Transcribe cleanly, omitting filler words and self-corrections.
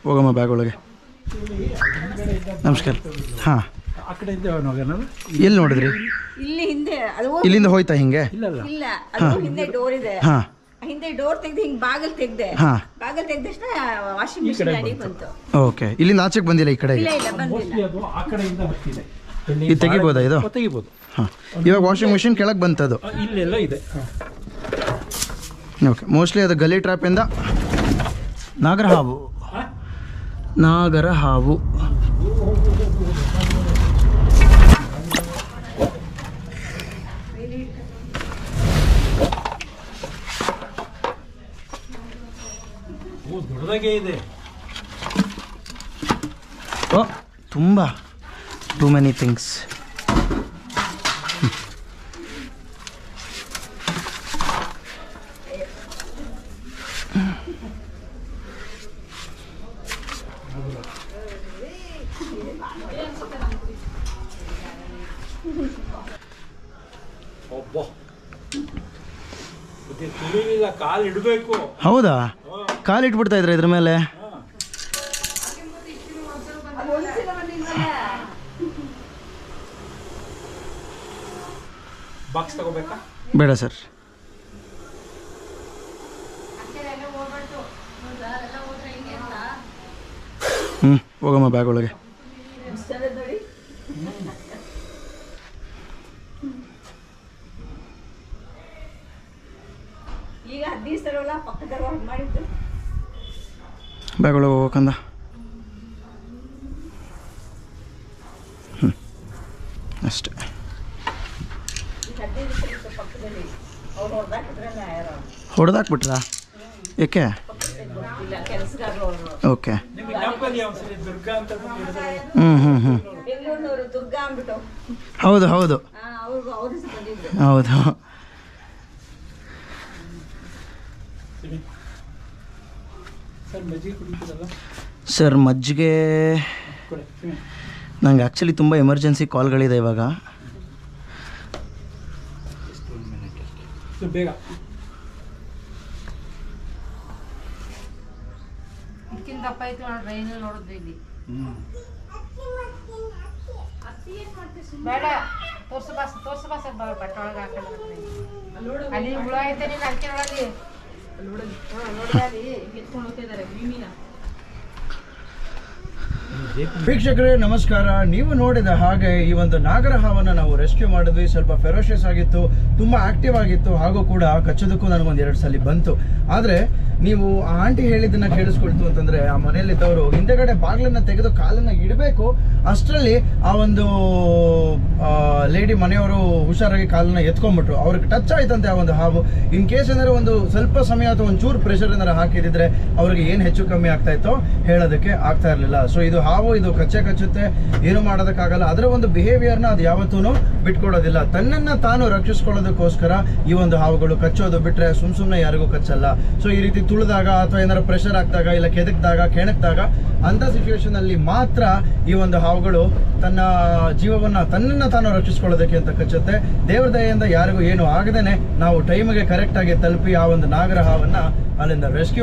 ಹೋಗಮ್ಮ ಬ್ಯಾಗ್ ಒಳಗೆ. ನಮಸ್ಕಾರ. ಹಾಂ, ಆ ಕಡೆಯಿಂದ ಹೋಗೋಣ. ಎಲ್ಲಿ ನೋಡಿದ್ರಿ? ಇಲ್ಲಿ ಹಿಂದೆ ಇಲ್ಲಿಂದ ಹೋಯ್ತಾ ಹಿಂಗೆ? ಇಲ್ಲ, ಅದು ಹಿಂದೆ ಡೋರ್ ಇದೆ. ಹಾಂ, ಹಿಂದೆ ಡೋರ್ ತೆಗ್ದು ಹಿಂಗೆ ಬಾಗಿಲು ತೆಗ್ದೆ. ಹಾಂ, ಬಾಗಿಲು ತೆಗ್ದ ತಕ್ಷಣ ವಾಷಿಂಗ್ ಮಿಷಿನ್ ಅಡಿಗೆ ಬಂತು. ಓಕೆ. ಇಲ್ಲಿಂದ ಆಚೆಗೆ ಬಂದಿಲ್ಲ ಈ ಕಡೆಗೆ? ಇಲ್ಲ ಬಂದಿಲ್ಲ. ಅದು ಆ ಕಡೆಯಿಂದ ಬರ್ತಿದೆ. ಇದು ತೆಗಿಬೋದಾ ಇದು? ತೆಗಿಬೋದು. ಹಾಂ, ಇವಾಗ ವಾಷಿಂಗ್ ಮಿಷಿನ್ ಕೆಳಗೆ ಬಂತದು? ಇಲ್ಲೆಲ್ಲ ಇದೆ. ಓಕೆ. ಮೋಸ್ಟ್ಲಿ ಅದು ಗಲಿ ಟ್ರ್ಯಾಪಿಂದ ನಾಗರ ಹಾವು. ದೊಡ್ಡದಾಗೆ ಇದೆ. ಓ, ತುಂಬ ಟೂ ಮೆನಿ ಥಿಂಗ್ಸ್. ತುಳಿಲಿಲ್ಲ, ಕಾಲು ಇಡಬೇಕು. ಹೌದಾ? ಕಾಲಿಟ್ಬಿಡ್ತಾ ಇದ್ರೆ ಇದ್ರ ಮೇಲೆ? ಬಾಕ್ಸ್ ತಗೋಬೇಕಾ? ಬೇಡ ಸರ್. ಹೋಗಮ್ಮ ಬ್ಯಾಗ್ ಒಳಗೆ. ಈಗ 15 ಸಲ ಪಕ್ಕದಾಗ ಮಾಡಿದ್ದು. ಬ್ಯಾಗ್ ಒಳಗೆ ಹೋಗಕ್ಕಂದ. ಅಷ್ಟೇ. ಹೊಡೆದಾಕ್ಬಿಟ್ರಾ? ಏಕೆ? ಓಕೆ. ಬೆಂಗಳೂರಿನವರು ದುರ್ಗಾ ಅಂದ್ಬಿಟ್ಟು. ಹೌದು ಹೌದು ಹೌದು. ಸರ್ ಮಜ್ಜಿಗೆ ನಂಗೆ ಆ್ಯಕ್ಚುಲಿ ತುಂಬ ಎಮರ್ಜೆನ್ಸಿ ಕಾಲ್ಗಳಿದೆ ಇವಾಗ. ಬೇಗ ಬೇಡ ತೋರ್ಸಬಾಸ ಬಟ್ಟೆ ಒಳಗೆ ಅಲ್ಲಿ ಹುಳ ಐತೆ ನೀನು ಅಕ್ಕಿ ಒಳಗೆ ಎತ್ಕೊಂಡು ಹೋಗ್ತಿದ್ದಾರೆ ಮೀನಿನ. ವೀಕ್ಷಕರೇ ನಮಸ್ಕಾರ. ನೀವು ನೋಡಿದ ಹಾಗೆ ಈ ಒಂದು ನಾಗರ ಹಾವನ್ನು ನಾವು ರೆಸ್ಕ್ಯೂ ಮಾಡಿದ್ವಿ. ಸ್ವಲ್ಪ ಫೆರೋಷಿಯಸ್ ಆಗಿತ್ತು, ತುಂಬ ಆಕ್ಟಿವ್ ಆಗಿತ್ತು, ಹಾಗೂ ಕೂಡ ಕಚ್ಚೋದಕ್ಕೂ ನನಗೊಂದು 2 ಸಲ ಬಂತು. ಆದರೆ ನೀವು ಆ ಆಂಟಿ ಹೇಳಿದ್ದನ್ನು ಕೇಳಿಸ್ಕೊಳ್ತು ಅಂತಂದರೆ, ಆ ಮನೆಯಲ್ಲಿದ್ದವರು ಹಿಂದೆಗಡೆ ಬಾಗಿಲನ್ನು ತೆಗೆದು ಕಾಲನ್ನು ಇಡಬೇಕು, ಅಷ್ಟರಲ್ಲಿ ಆ ಒಂದು ಲೇಡಿ ಮನೆಯವರು ಹುಷಾರಾಗಿ ಕಾಲನ್ನು ಎತ್ಕೊಂಡ್ಬಿಟ್ರು. ಅವ್ರಿಗೆ ಟಚ್ ಆಯ್ತಂತೆ ಆ ಒಂದು ಹಾವು. ಇನ್ ಕೇಸ್ ಏನಾದ್ರು ಒಂದು ಸ್ವಲ್ಪ ಸಮಯ ಅಥವಾ ಒಂಚೂರು ಪ್ರೆಷರ್ ಏನಾರು ಹಾಕಿದಿದ್ರೆ ಅವ್ರಿಗೆ ಏನು ಹೆಚ್ಚು ಕಮ್ಮಿ ಆಗ್ತಾ ಇತ್ತೋ ಹೇಳೋದಕ್ಕೆ ಆಗ್ತಾ ಇರಲಿಲ್ಲ. ಸೊ ಇದು ಹಾವು, ಇದು ಕಚ್ಚುತ್ತೆ, ಏನು ಮಾಡೋದಕ್ಕಾಗಲ್ಲ. ಅದರ ಒಂದು ಬಿಹೇವಿಯರ್ನ ಅದು ಯಾವತ್ತೂ ಬಿಟ್ಕೊಡೋದಿಲ್ಲ. ತನ್ನನ್ನು ತಾನು ರಕ್ಷಿಸ್ಕೊಳ್ಳೋದಕ್ಕೋಸ್ಕರ ಈ ಒಂದು ಹಾವುಗಳು ಕಚ್ಚೋದು ಬಿಟ್ಟರೆ ಸುಮ್ಮನೆ ಯಾರಿಗೂ ಕಚ್ಚಲ್ಲ. ಸೊ ಈ ರೀತಿ ತುಳಿದಾಗ ಅಥವಾ ಏನಾದ್ರು ಪ್ರೆಷರ್ ಹಾಕಿದಾಗ, ಇಲ್ಲ ಕೆಣಕಿದಾಗ ಅಂಥ ಸಿಚುವೇಶನಲ್ಲಿ ಮಾತ್ರ ಈ ಒಂದು ಹಾವುಗಳು ತನ್ನ ಜೀವವನ್ನು ತನ್ನನ್ನು ತಾನು ರಕ್ಷಿಸ್ಕೊಳ್ಳೋದಕ್ಕೆ ಅಂತ ಕಚ್ಚುತ್ತೆ. ದೇವರ ದಯೆಯಿಂದ ಯಾರಿಗೂ ಏನು ಆಗದೇನೆ ನಾವು ಟೈಮಿಗೆ ಕರೆಕ್ಟಾಗಿ ತಲುಪಿ ಆ ಒಂದು ನಾಗರ ಹಾವನ್ನು ಅಲ್ಲಿಂದ ರೆಸ್ಕ್ಯೂ